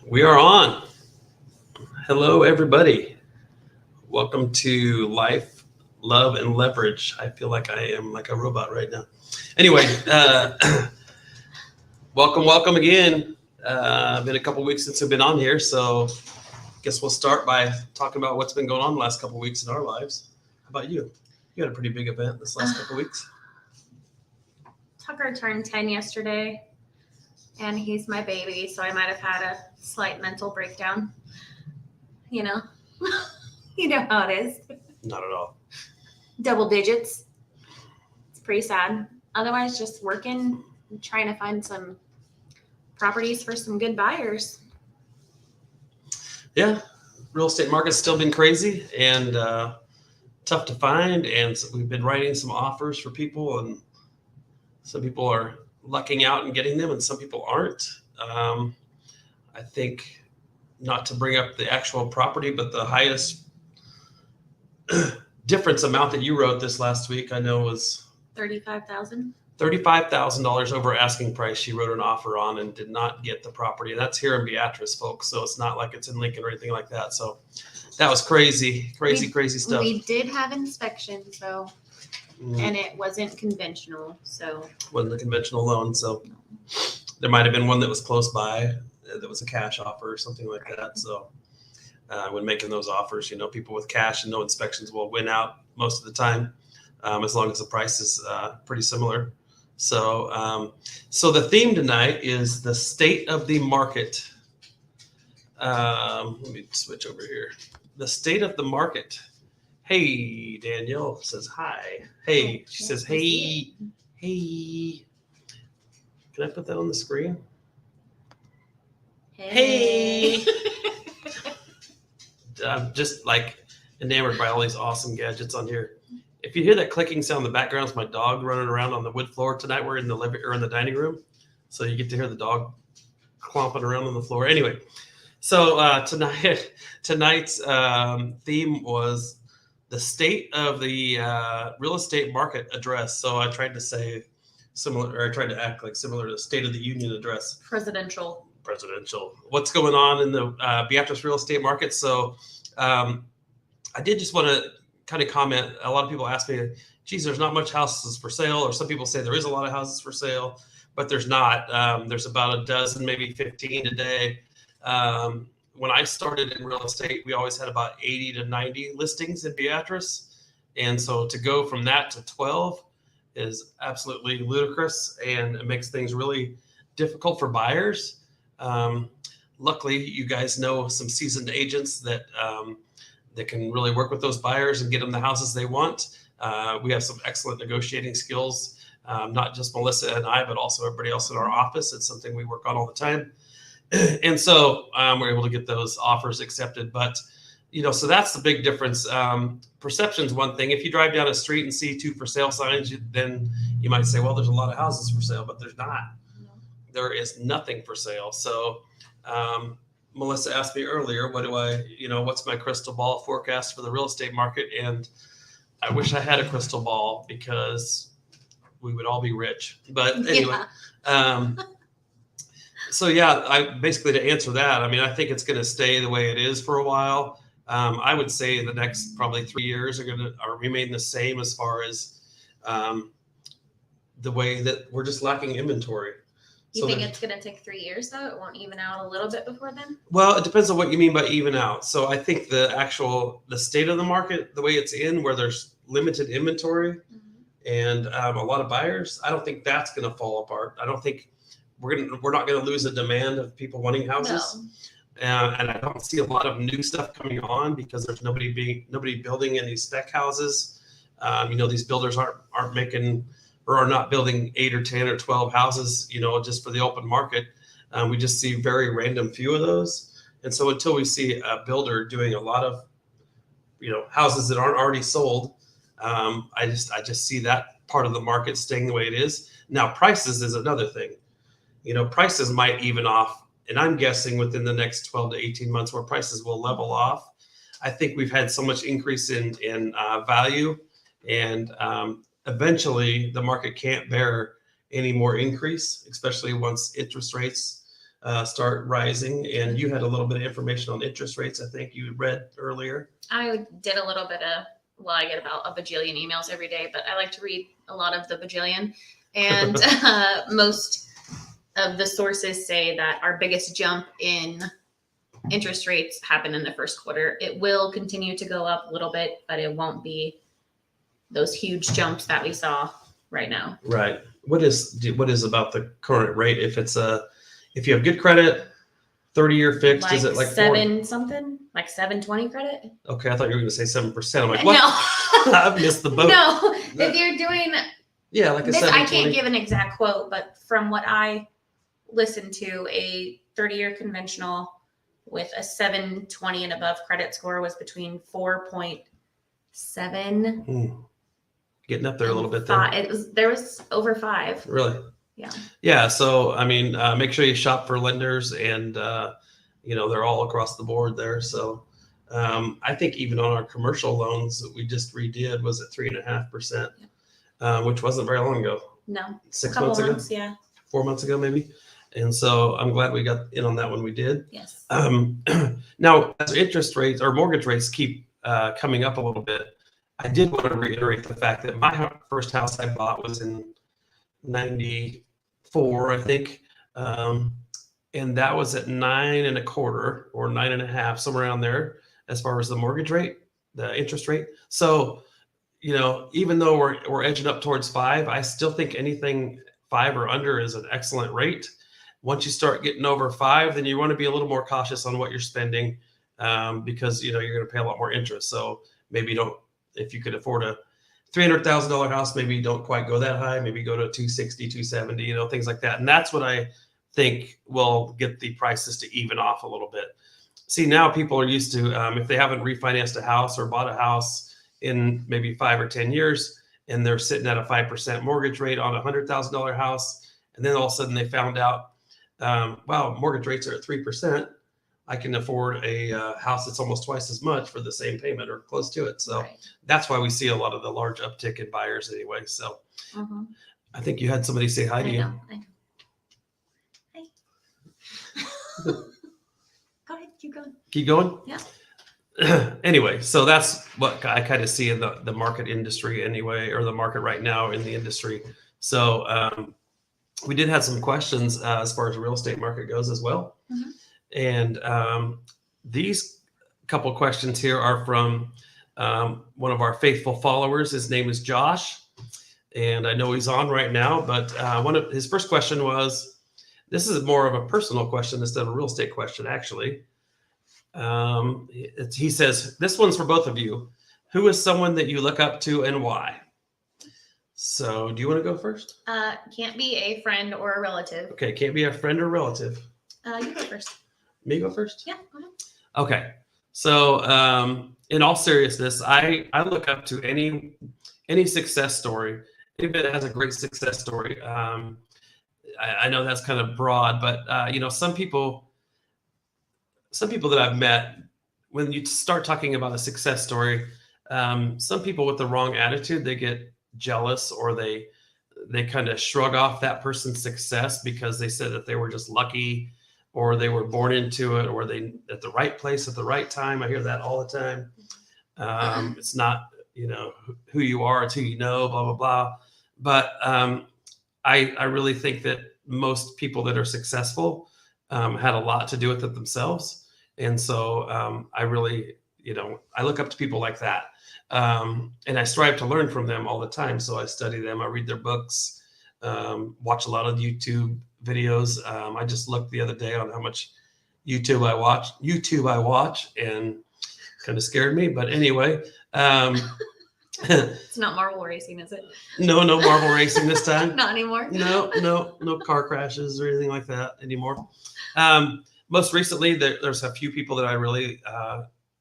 We are on. Hello, everybody. Welcome to Life, Love, and Leverage. I feel like I am like a robot right now. Anyway, welcome again. Been a couple weeks since I've been on here, so I guess we'll start by talking about what's been going on the last couple weeks in our lives. How about you? You had a pretty big event this last couple weeks. Tucker turned 10 yesterday, and he's my baby, so I might have had a slight mental breakdown. You know, you know how it is. Not at all. Double digits. It's pretty sad. Otherwise, just working, trying to find some properties for some good buyers. Yeah, real estate market's still been crazy and tough to find, and so we've been writing some offers for people, and some people are lucking out and getting them, and some people aren't. I think, not to bring up the actual property, but the highest difference amount that you wrote this last week, I know, was $35,000. $35,000 over asking price. She wrote an offer on and did not get the property. And that's here in Beatrice, folks. So it's not like it's in Lincoln or anything like that. So that was crazy stuff. We did have inspections, though, and it wasn't conventional. So Wasn't a conventional loan. So there might have been one that was close by that was a cash offer or something like that. So when making those offers, people with cash and no inspections will win out most of the time, as long as the price is pretty similar. So the theme tonight is the state of the market. Let me switch over here. The state of the market. Hey, Danielle says hi. Hey, she says, hey. Can I put that on the screen? Hey. I'm just like enamored by all these awesome gadgets on here. If you hear that clicking sound in the background, it's my dog running around on the wood floor. Tonight we're in the dining room, so you get to hear the dog clomping around on the floor. Anyway, so tonight's theme was the state of the real estate market address. So I tried to say similar, or I tried to act like similar to the State of the Union address. Presidential. What's going on in the Beatrice real estate market? So I did just want to kind of comment. A lot of people ask me, geez, there's not much houses for sale, or some people say there is a lot of houses for sale, but there's not. There's about a dozen, maybe 15 a day. When I started in real estate, we always had about 80 to 90 listings in Beatrice. And so to go from that to 12 is absolutely ludicrous, and it makes things really difficult for buyers. Luckily, you guys know some seasoned agents that can really work with those buyers and get them the houses they want. We have some excellent negotiating skills, not just Melissa and I, but also everybody else in our office. It's something we work on all the time. And so we're able to get those offers accepted. But, so that's the big difference. Perception's one thing. If you drive down a street and see 2 for sale signs, then you might say, well, there's a lot of houses for sale, but there's not. There is nothing for sale. So Melissa asked me earlier, what's my crystal ball forecast for the real estate market? And I wish I had a crystal ball, because we would all be rich. But anyway, I basically, to answer that, I think it's going to stay the way it is for a while. I would say the next probably 3 years are going to remain the same, as far as the way that we're just lacking inventory. You think it's going to take 3 years, though? It won't even out a little bit before then? Well, it depends on what you mean by even out. So I think the state of the market, the way it's in, where there's limited inventory and a lot of buyers, I don't think that's going to fall apart. I don't think we're not going to lose a demand of people wanting houses. No. And I don't see a lot of new stuff coming on, because there's nobody building any spec houses. These builders aren't making, or are not building 8 or 10 or 12 houses, just for the open market. We just see very random few of those. And so until we see a builder doing a lot of, houses that aren't already sold, I just see that part of the market staying the way it is. Now, prices is another thing. Prices might even off, and I'm guessing within the next 12 to 18 months where prices will level off. I think we've had so much increase in value, and eventually the market can't bear any more increase, especially once interest rates start rising. And you had a little bit of information on interest rates, I think you read earlier. I did a little bit of, well, I get about a bajillion emails every day, but I like to read a lot of the bajillion. And most of the sources say that our biggest jump in interest rates happened in the first quarter. It will continue to go up a little bit, but it won't be those huge jumps that we saw right now. Right. What is about the current rate? If you have good credit, 30-year fixed, is it like 7 something? Like 720 credit? Okay, I thought you were going to say 7%. I'm like, No. what? I've missed the boat. No, if you're doing Yeah, like a this, 720. I can't give an exact quote, but from what I listened to, a 30-year conventional with a 720 and above credit score was between 4.7. Getting up there a little bit there. There was over 5. Really? Yeah. Yeah. So, I mean, make sure you shop for lenders, and, they're all across the board there. So I think even on our commercial loans that we just redid was at 3.5%, which wasn't very long ago. No. 6 months ago? Yeah. 4 months ago, maybe. And so I'm glad we got in on that when we did. Yes. Now, as interest rates or mortgage rates keep coming up a little bit, I did want to reiterate the fact that my first house I bought was in 94, I think. And that was at 9.25 or 9.5, somewhere around there, as far as the mortgage rate, the interest rate. So, even though we're edging up towards 5, I still think anything 5 or under is an excellent rate. Once you start getting over 5, then you want to be a little more cautious on what you're spending, because you're going to pay a lot more interest. So maybe if you could afford a $300,000 house, maybe you don't quite go that high. Maybe go to 260, 270, things like that. And that's what I think will get the prices to even off a little bit. See, now people are used to, if they haven't refinanced a house or bought a house in maybe 5 or 10 years, and they're sitting at a 5% mortgage rate on a $100,000 house, and then all of a sudden they found out, wow, mortgage rates are at 3%. I can afford a house that's almost twice as much for the same payment or close to it. So That's why we see a lot of the large uptick in buyers anyway. So I think you had somebody say hi to you. I know. Hey. Go ahead, keep going. Keep going? Yeah. Anyway, so that's what I kind of see in the market industry anyway, or the market right now in the industry. So we did have some questions as far as the real estate market goes as well. And these couple questions here are from one of our faithful followers. His name is Josh, and I know he's on right now, but his first question was, this is more of a personal question instead of a real estate question, actually. He says, this one's for both of you. Who is someone that you look up to and why? So do you want to go first? Can't be a friend or a relative. Okay, can't be a friend or relative. You go first. Me go first? Yeah, go ahead. Okay. So in all seriousness, I look up to any success story. Anybody that has a great success story. I know that's kind of broad, but some people that I've met, when you start talking about a success story, some people with the wrong attitude, they get jealous, or they kind of shrug off that person's success because they said that they were just lucky, or they were born into it, or they at the right place at the right time. I hear that all the time. It's not, who you are, it's who you know, blah, blah, blah. But I really think that most people that are successful had a lot to do with it themselves. And so I really, I look up to people like that. And I strive to learn from them all the time. So I study them, I read their books, watch a lot of YouTube videos. I just looked the other day on how much YouTube I watch, and kind of scared me. But anyway, it's not Marvel racing, is it? No Marvel racing this time. Not anymore. No car crashes or anything like that anymore. Most recently, there's a few people that I really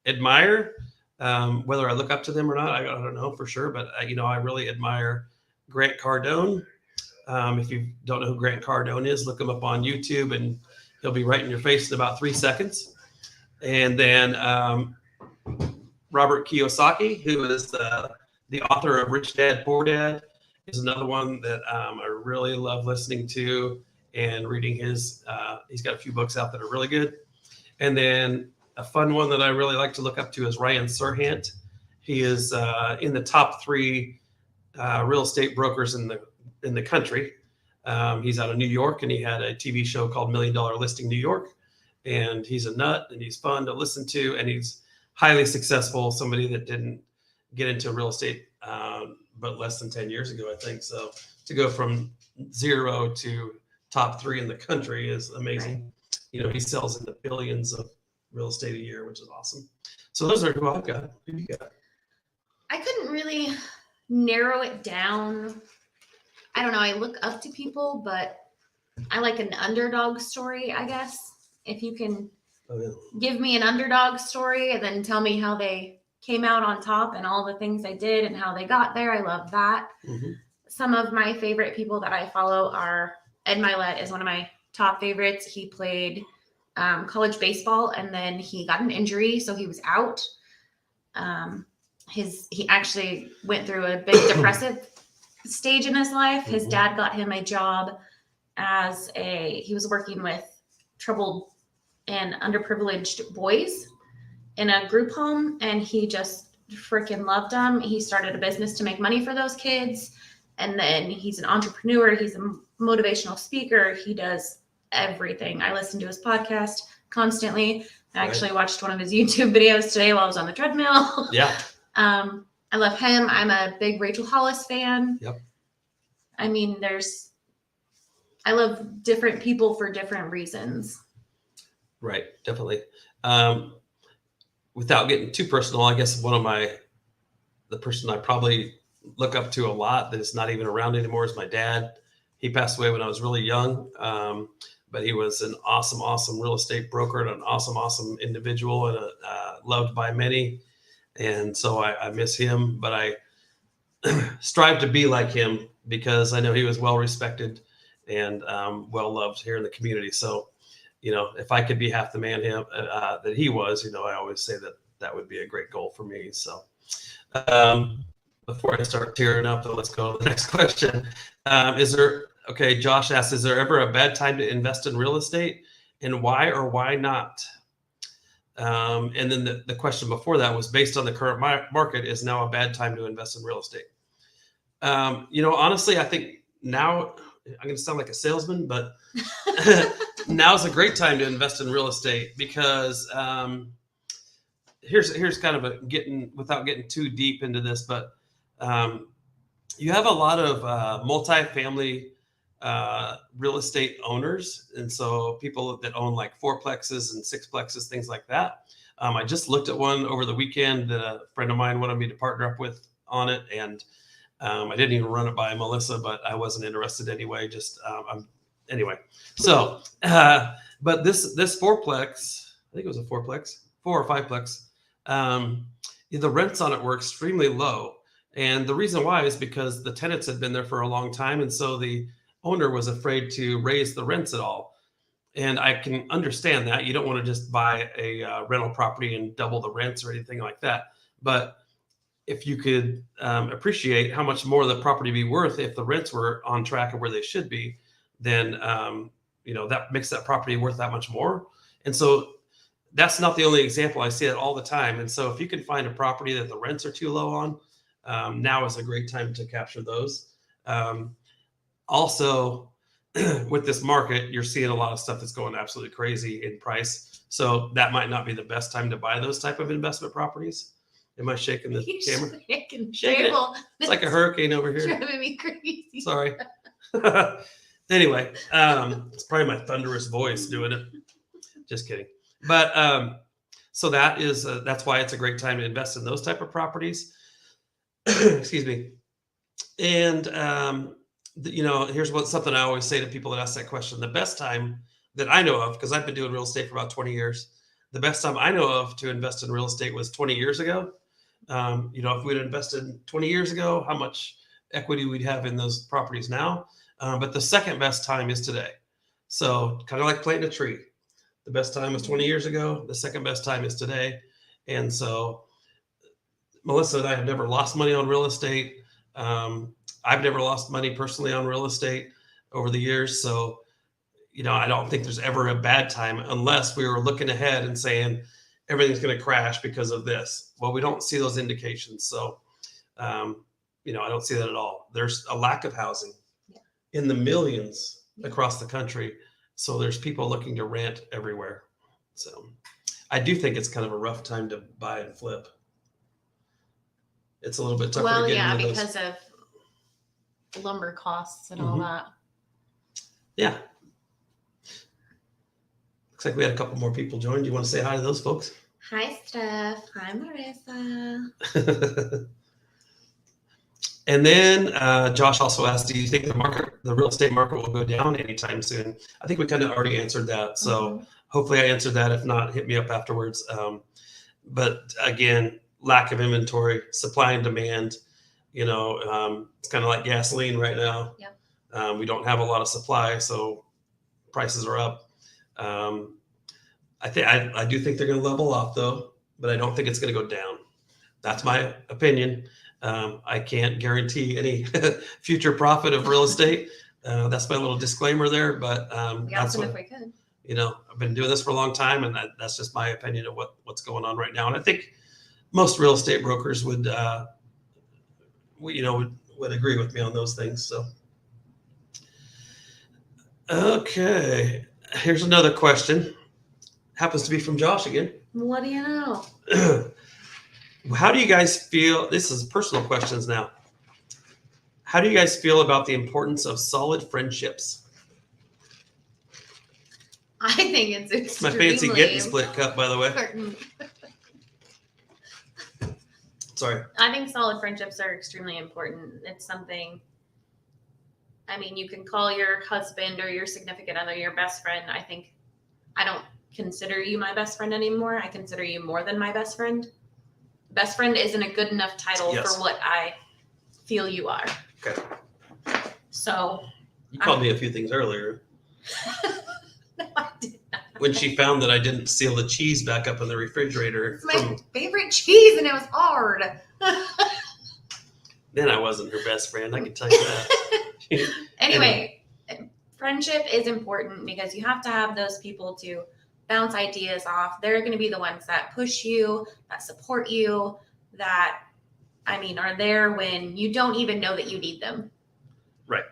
admire. Whether I look up to them or not, I don't know for sure. But I really admire Grant Cardone. If you don't know who Grant Cardone is, look him up on YouTube, and he'll be right in your face in about 3 seconds. And then Robert Kiyosaki, who is the author of Rich Dad, Poor Dad, is another one that I really love listening to. and reading his. He's got a few books out that are really good. And then a fun one that I really like to look up to is Ryan Serhant. He is in the top 3 real estate brokers in the country. He's out of New York, and he had a TV show called $1 Million Listing New York. And he's a nut, and he's fun to listen to, and he's highly successful. Somebody that didn't get into real estate but less than 10 years ago, I think. So to go from 0 to top 3 in the country is amazing. Right. He sells in the billions of real estate a year, which is awesome. So those are who I've got. Who you got? I couldn't really narrow it down. I don't know. I look up to people, but I like an underdog story, I guess. If you can give me an underdog story and then tell me how they came out on top and all the things they did and how they got there, I love that. Mm-hmm. Some of my favorite people that I follow are Ed Mylett is one of my top favorites. He played college baseball, and then he got an injury, so he was out. He actually went through a big depressive stage in his life. His mm-hmm. dad got him a job he was working with troubled and underprivileged boys in a group home, and he just freaking loved them. He started a business to make money for those kids, and then he's an entrepreneur. He's a motivational speaker. He does everything. I listen to his podcast constantly. I actually watched one of his YouTube videos today while I was on the treadmill. Yeah. I love him. I'm a big Rachel Hollis fan. Yep. I mean, I love different people for different reasons. Right. Definitely. Without getting too personal, I guess the person I probably look up to a lot that is not even around anymore is my dad. He passed away when I was really young. But he was an awesome real estate broker and an awesome individual, and loved by many. And so I miss him, but I strive to be like him because I know he was well respected and well loved here in the community. So, if I could be half the man that he was, I always say that would be a great goal for me. So before I start tearing up, let's go to the next question. Josh asks, is there ever a bad time to invest in real estate, and why or why not? And then the question before that was, based on the current market, is now a bad time to invest in real estate? Honestly, I think now, I'm going to sound like a salesman, but now's a great time to invest in real estate because here's kind of without getting too deep into this, but you have a lot of multifamily real estate owners. And so people that own like 4plexes and 6plexes, things like that. I just looked at one over the weekend that a friend of mine wanted me to partner up with on it. And I didn't even run it by Melissa, but I wasn't interested anyway. Anyway. So, but this 4plex, I think it was a 4plex, 4 or 5plex. The rents on it were extremely low. And the reason why is because the tenants had been there for a long time. And so the owner was afraid to raise the rents at all. And I can understand that. You don't want to just buy a rental property and double the rents or anything like that. But if you could appreciate how much more the property be worth if the rents were on track of where they should be, then that makes that property worth that much more. And so that's not the only example. I see it all the time. And so if you can find a property that the rents are too low on, now is a great time to capture those. Also, with this market, you're seeing a lot of stuff that's going absolutely crazy in price. So that might not be the best time to buy those type of investment properties. Am I shaking the camera? Shaking it. It's like a hurricane over here. Driving me crazy. Sorry. Anyway, it's probably my thunderous voice doing it. Just kidding. But so that's why it's a great time to invest in those type of properties. Excuse me. And here's something I always say to people that ask that question. The best time that I know of, because I've been doing real estate for about 20 years, the best time I know of to invest in real estate was 20 years ago. If we'd invested 20 years ago, how much equity we'd have in those properties now. But the second best time is today. So kind of like planting a tree. The best time was 20 years ago. The second best time is today. And so Melissa and I have never lost money on real estate. I've never lost money personally on real estate over the years. So I don't think there's ever a bad time unless we were looking ahead and saying everything's going to crash because of this. Well, we don't see those indications. So, I don't see that at all. There's a lack of housing in the millions across the country. So there's people looking to rent everywhere. So I do think it's kind of a rough time to buy and flip. It's a little bit tougher to get into those. Because of lumber costs and all that. Yeah. Looks like we had a couple more people join. Do you want to say hi to those folks? Hi, Steph. Hi, Marissa. And then Josh also asked, do you think the real estate market will go down anytime soon? I think we kind of already answered that. So hopefully I answered that. If not, hit me up afterwards. But again, lack of inventory, supply and demand, it's kind of like gasoline right now. Yep. We don't have a lot of supply, so prices are up. I do think they're going to level off though, but I don't think it's going to go down. That's my opinion. I can't guarantee any future profit of real estate. That's my little disclaimer there, but that's what, if we could. I've been doing this for a long time, and that's just my opinion of what's going on right now. And I think most real estate brokers would agree with me on those things. So, okay, here's another question. Happens to be from Josh again. What do you know? How do you guys feel? This is personal questions now. How do you guys feel about the importance of solid friendships? I think it's It's my extremely fancy getting split cup, by the way. important. Sorry. I think solid friendships are extremely important. It's something, you can call your husband or your significant other your best friend. I don't consider you my best friend anymore. I consider you more than my best friend. Best friend isn't a good enough title for what I feel you are. Okay. So. You called me a few things earlier. No, I did not. When she found that I didn't seal the cheese back up in the refrigerator. It's my favorite cheese, and it was hard. Then I wasn't her best friend. I can tell you that. Anyway, friendship is important because you have to have those people to bounce ideas off. They're going to be the ones that push you, that support you, that, are there when you don't even know that you need them. Right.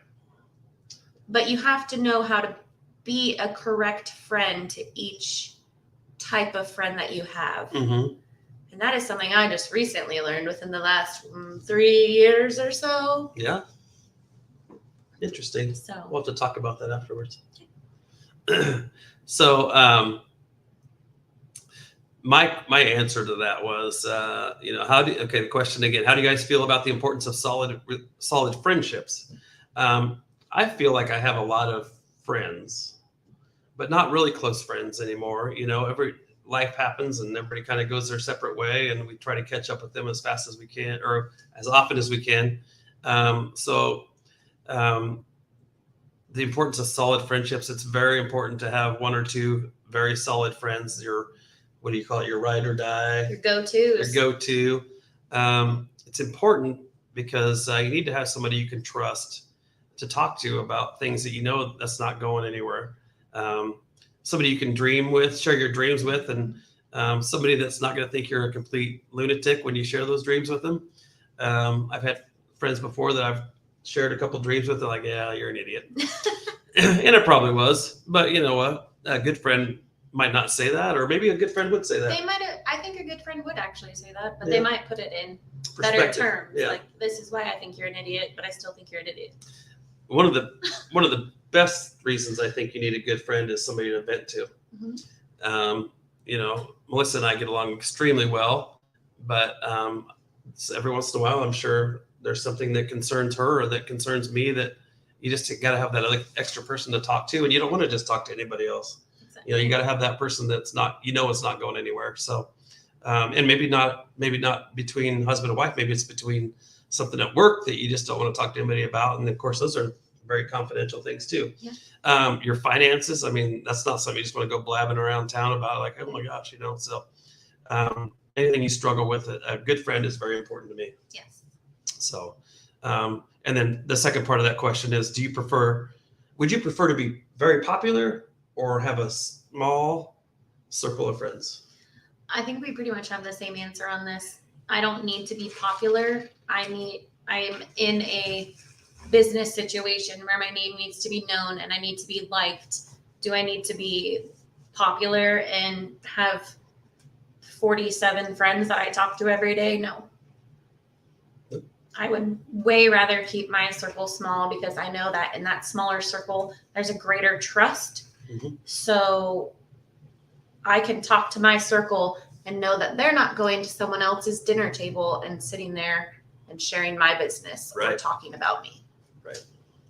But you have to know how to be a correct friend to each type of friend that you have. Mm-hmm. And that is something I just recently learned within the last 3 years or so. Yeah. Interesting. So We'll have to talk about that afterwards. So, my answer to that was, the question again, how do you guys feel about the importance of solid friendships? I feel like I have a lot of friends, but not really close friends anymore. Every life happens and everybody kind of goes their separate way, and we try to catch up with them as fast as we can or as often as we can. The importance of solid friendships. It's very important to have one or two very solid friends. Your ride or die. your go-tos. Your go-to. It's important because you need to have somebody you can trust to talk to about things that that's not going anywhere. Somebody you can share your dreams with, and somebody that's not going to think you're a complete lunatic when you share those dreams with them. I've had friends before that I've shared a couple dreams with. They're like, yeah, you're an idiot. And it probably was, but you know what? A good friend might not say that, or maybe a good friend would say that. They might. I think a good friend would actually say that, but they might put it in better Perspective. terms. Yeah. Like, this is why I think you're an idiot, but I still think you're an idiot. One of the best reasons I think you need a good friend is somebody to vent to. Mm-hmm. Melissa and I get along extremely well, but every once in a while, I'm sure there's something that concerns her or that concerns me that you just got to have that other extra person to talk to, and you don't want to just talk to anybody else. Exactly. You got to have that person that's not, it's not going anywhere. So, and maybe not between husband and wife, maybe it's between something at work that you just don't want to talk to anybody about. And of course, those are very confidential things too. Yeah. Your finances, that's not something you just want to go blabbing around town about, like, oh my gosh, so anything you struggle with, a good friend is very important to me. Yes. So, and then the second part of that question is, would you prefer to be very popular or have a small circle of friends? I think we pretty much have the same answer on this. I don't need to be popular. I am in a business situation where my name needs to be known and I need to be liked. Do I need to be popular and have 47 friends that I talk to every day? No. I would way rather keep my circle small because I know that in that smaller circle, there's a greater trust. Mhm. So I can talk to my circle and know that they're not going to someone else's dinner table and sitting there and sharing my business or Right. talking about me.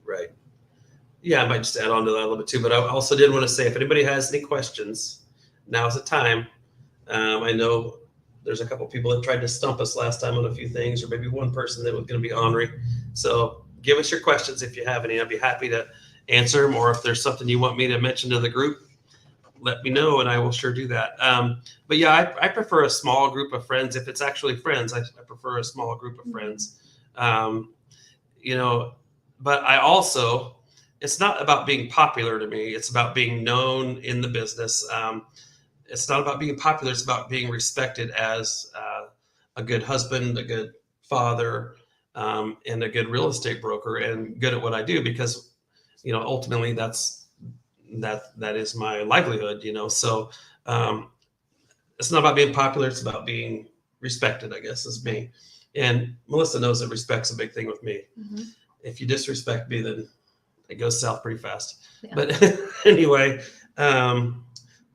Right. Yeah, I might just add on to that a little bit too. But I also did want to say, if anybody has any questions, now's the time. I know there's a couple people that tried to stump us last time on a few things, or maybe one person that was going to be ornery. So give us your questions if you have any. I'd be happy to answer them. Or if there's something you want me to mention to the group, let me know and I will sure do that. But yeah, I prefer a small group of friends. If it's actually friends, I prefer a small group of friends. You know, but I also, it's not about being popular to me. It's about being known in the business. It's not about being popular. It's about being respected as a good husband, a good father, and a good real estate broker, and good at what I do, because, you know, ultimately that is my livelihood, you know. So it's not about being popular. It's about being respected, I guess, is me. And Melissa knows that respect's a big thing with me. Mm-hmm. If you disrespect me, then it goes south pretty fast. Yeah. But anyway,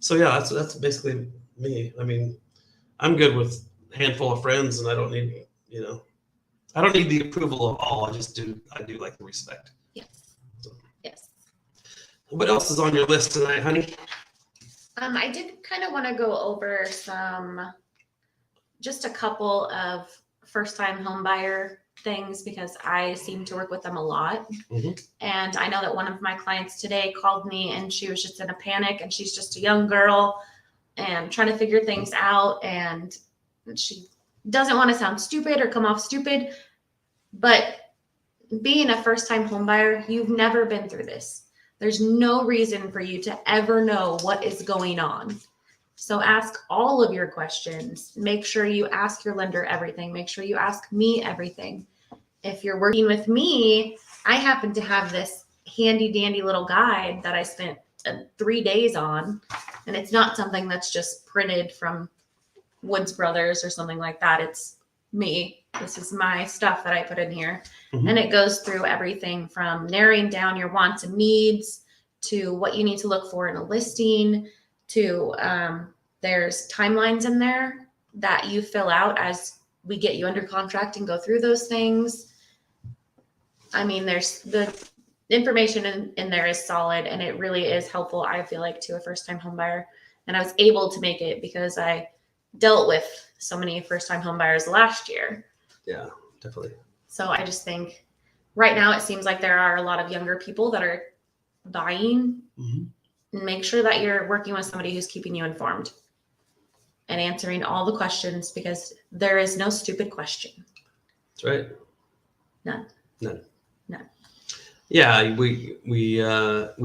so yeah, that's basically me. I mean, I'm good with a handful of friends, and I don't need, you know, I don't need the approval of all. I do like the respect. Yes. So. Yes. What else is on your list tonight, honey? I did kind of want to go over just a couple of first-time home buyer things, because I seem to work with them a lot. Mm-hmm. And I know that one of my clients today called me and she was just in a panic, and she's just a young girl and trying to figure things out. And she doesn't want to sound stupid or come off stupid, but being a first-time home buyer, you've never been through this. There's no reason for you to ever know what is going on. So ask all of your questions. Make sure you ask your lender everything. Make sure you ask me everything. If you're working with me, I happen to have this handy dandy little guide that I spent 3 days on. And it's not something that's just printed from Woods Brothers or something like that. It's me. This is my stuff that I put in here. Mm-hmm. And it goes through everything from narrowing down your wants and needs to what you need to look for in a listing, to there's timelines in there that you fill out as we get you under contract and go through those things. I mean, there's the information in there is solid, and it really is helpful, I feel like, to a first-time home buyer. And I was able to make it because I dealt with so many first-time home buyers last year. Yeah, definitely. So I just think right now it seems like there are a lot of younger people that are buying. Mm-hmm. Make sure that you're working with somebody who's keeping you informed and answering all the questions, because there is no stupid question. That's right. None. Yeah, we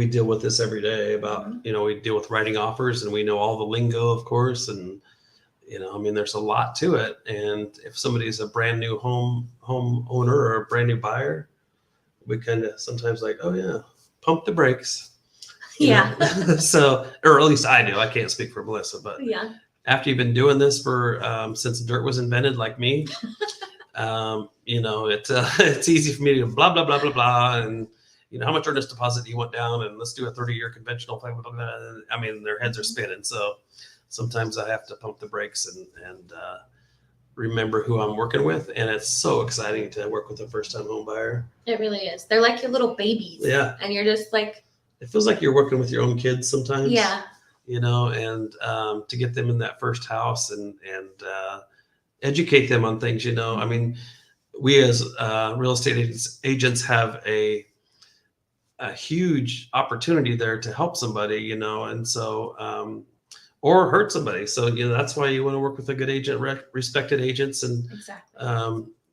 deal with this every day about, Mm-hmm. you know, we deal with writing offers, and we know all the lingo, of course, and, you know, I mean, there's a lot to it. And if somebody's a brand new home owner or a brand new buyer, we kind of sometimes like, oh yeah, pump the brakes. Yeah. So, or at least I do. I can't speak for Melissa, but Yeah. after you've been doing this for since dirt was invented, like me, you know, it's easy for me to blah blah blah blah blah, and you know, how much earnest deposit do you want down, and let's do a 30-year conventional thing. Blah, blah, blah. I mean, their heads are spinning. So sometimes I have to pump the brakes and remember who I'm working with, and it's so exciting to work with a first-time home buyer. It really is. They're like your little babies. Yeah. And you're just like, it feels like you're working with your own kids sometimes. yeah. You know, and to get them in that first house and educate them on things, you know. I mean, we as real estate agents have a huge opportunity there to help somebody, you know, and so or hurt somebody. So, you know, that's why you want to work with a good agent, respected agents, and Exactly.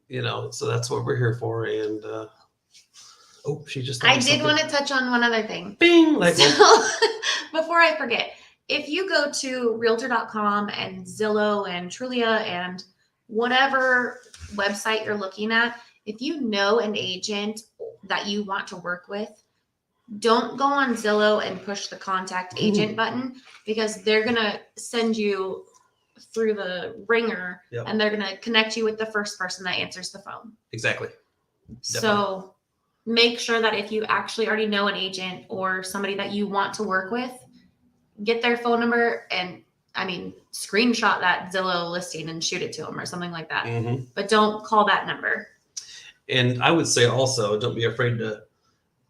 you know, so that's what we're here for. And Oh, she just. I did want to touch on one other thing. Bing. Like, So, before I forget, if you go to realtor.com and Zillow and Trulia and whatever website you're looking at, if you know an agent that you want to work with, don't go on Zillow and push the contact agent button, because they're going to send you through the ringer Yep. and they're going to connect you with the first person that answers the phone. Exactly. So make sure that if you actually already know an agent or somebody that you want to work with, get their phone number and screenshot that Zillow listing and shoot it to them or something like that. Mm-hmm. But don't call that number. And I would say also, don't be afraid to,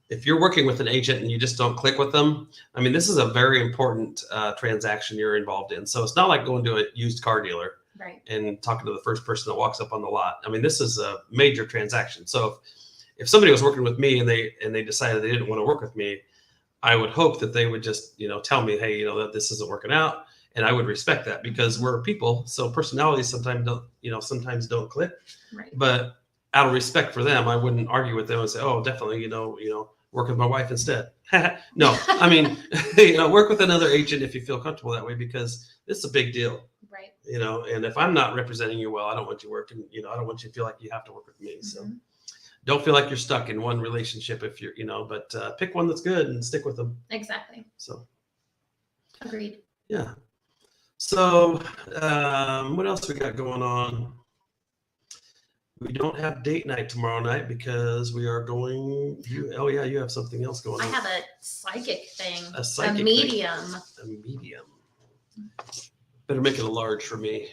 if you're working with an agent and you just don't click with them, I mean, this is a very important transaction you're involved in. So it's not like going to a used car dealer Right. and talking to the first person that walks up on the lot. I mean, this is a major transaction. So if somebody was working with me and they decided they didn't want to work with me, I would hope that they would just, tell me, hey, that this isn't working out. And I would respect that, because we're people. So personalities sometimes don't click. Right. But out of respect for them, I wouldn't argue with them and say, oh, definitely, work with my wife instead. No, I mean, work with another agent if you feel comfortable that way, because this is a big deal. Right. And if I'm not representing you well, I don't want you working, I don't want you to feel like you have to work with me. So don't feel like you're stuck in one relationship if you're, but pick one that's good and stick with them. Exactly. So. Agreed. Yeah. So what else we got going on? We don't have date night tomorrow night because we are going. You have something else going on. I have a psychic thing. A medium. A medium. Better make it a large for me.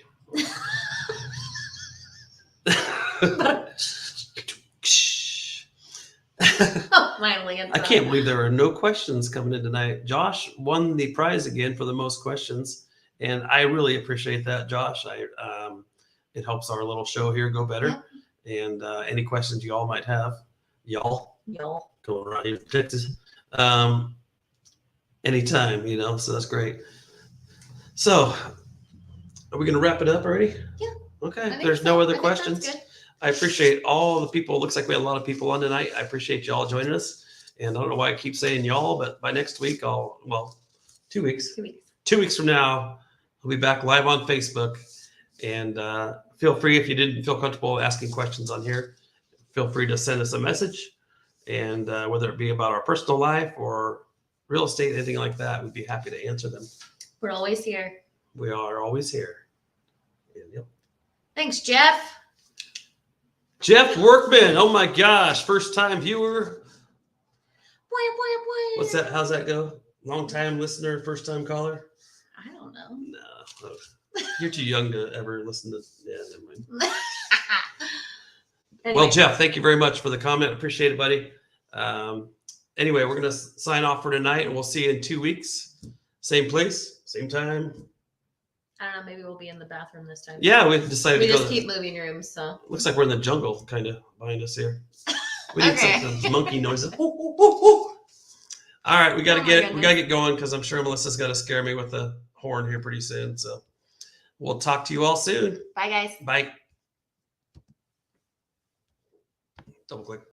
My Lanta. I can't believe there are no questions coming in tonight. Josh won the prize again for the most questions, and I really appreciate that, Josh. It helps our little show here go better. Yep. And any questions you all might have, y'all going around here in Texas, anytime, so that's great. So are we going to wrap it up already? Yeah. Okay. There's no other questions. I appreciate all the people. It looks like we had a lot of people on tonight. I appreciate y'all joining us. And I don't know why I keep saying y'all, but by next week, 2 weeks. 2 weeks from now, I'll be back live on Facebook. And feel free, if you didn't feel comfortable asking questions on here, feel free to send us a message. And whether it be about our personal life or real estate, anything like that, we'd be happy to answer them. We're always here. We are always here. And, yep. Thanks, Jeff. Jeff Workman. Oh my gosh. First time viewer. What's that? How's that go? Long time listener, first time caller? I don't know. No. You're too young to ever listen to. Yeah, never mind. Anyway. Well, Jeff, thank you very much for the comment. Appreciate it, buddy. Anyway, we're going to sign off for tonight, and we'll see you in 2 weeks. Same place, same time. I don't know. Maybe we'll be in the bathroom this time. Yeah, we decided we to go. just keep moving rooms, so. Looks like we're in the jungle, kind of, behind us here. We need some monkey noises. All right, we got to get going, because I'm sure Melissa's got to scare me with the horn here pretty soon. So we'll talk to you all soon. Bye, guys. Bye. Double click.